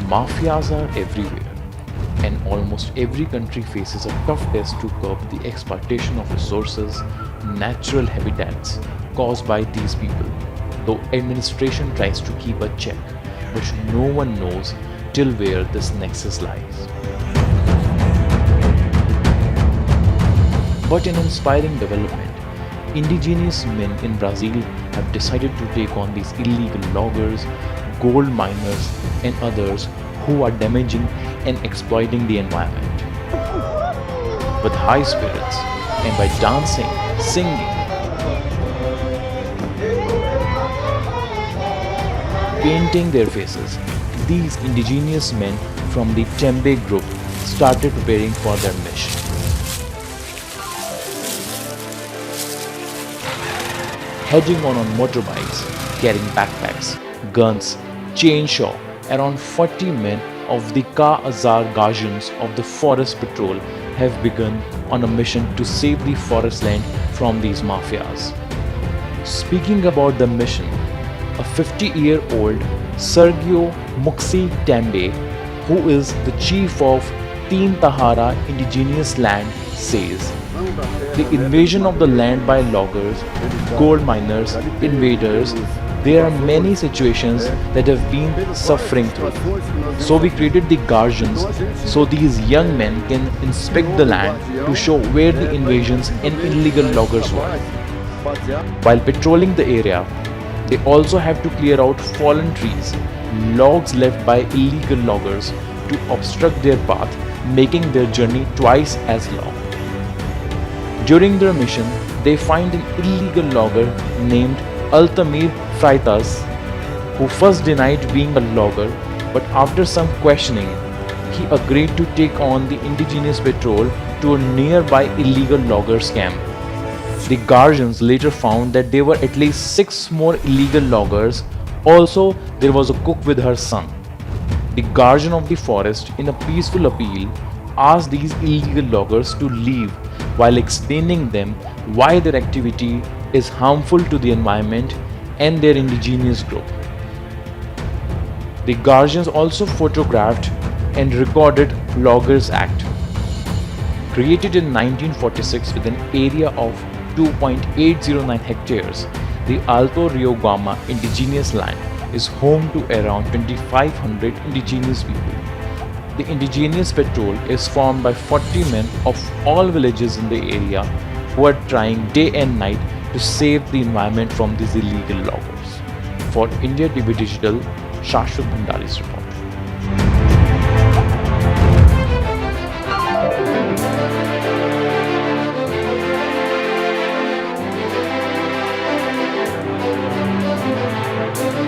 Mafias are everywhere, and almost every country faces a tough test to curb the exploitation of resources, natural habitats caused by these people. Though administration tries to keep a check, but no one knows till where this nexus lies. But an inspiring development, indigenous men in Brazil have decided to take on these illegal loggers, gold miners, and others who are damaging and exploiting the environment. With high spirits and by dancing, singing, painting their faces, these indigenous men from the Tembe group started preparing for their mission. Heading on motorbikes, carrying backpacks, guns, chainsaw, around 40 men of the Ka Azar Guardians of the Forest Patrol have begun on a mission to save the forest land from these mafias. Speaking about the mission, a 50-year-old Sergio Muxi Tembe, who is the chief of Teen Tahara indigenous land, says, the invasion of the land by loggers, gold miners, invaders, there are many situations that have been suffering through. So we created the guardians so these young men can inspect the land to show where the invasions and illegal loggers were. While patrolling the area, they also have to clear out fallen trees, logs left by illegal loggers to obstruct their path, making their journey twice as long. During their mission, they find an illegal logger named Altamir Freitas, who first denied being a logger, but after some questioning, he agreed to take on the indigenous patrol to a nearby illegal loggers camp. The guardians later found that there were at least 6 more illegal loggers. Also, there was a cook with her son. The guardian of the forest, in a peaceful appeal, asked these illegal loggers to leave while explaining them why their activity is harmful to the environment and their indigenous group. The guardians also photographed and recorded Loggers Act. Created in 1946 with an area of 2.809 hectares, the Alto Rio Guama indigenous land is home to around 2,500 indigenous people. The indigenous patrol is formed by 40 men of all villages in the area who are trying day and night to save the environment from these illegal loggers. For India TV Digital, Shashwat Bhandari's report.